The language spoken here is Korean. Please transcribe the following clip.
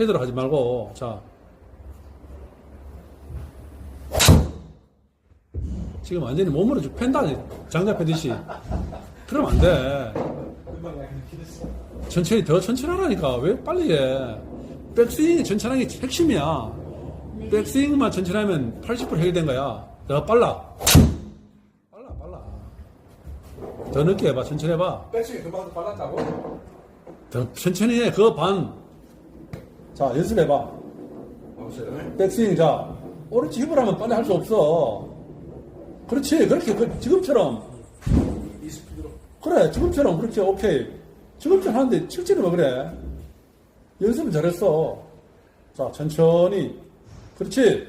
헤드로 하지 말고, 자. 지금 완전히 몸으로 쭉 팬다, 장작 패듯이. 그러면 안 돼. 천천히, 더 천천히 하라니까. 왜 빨리 해? 백스윙이 천천히 하는 게 핵심이야. 백스윙만 천천히 하면 80% 해결된 거야. 더 빨라. 빨라. 더 늦게 해봐. 천천히 해봐. 백스윙 금방 더 빨랐다고? 더 천천히 해. 그거 반. 자, 연습해봐. 백스윙, 자. 오른쪽 힙을 하면 빨리 할 수 없어. 그렇지. 그렇게, 지금처럼. 이 스피드로. 그래. 지금처럼. 그렇지. 오케이. 지금처럼 하는데 실제로 왜 그래? 연습은 잘했어. 자, 천천히. 그렇지.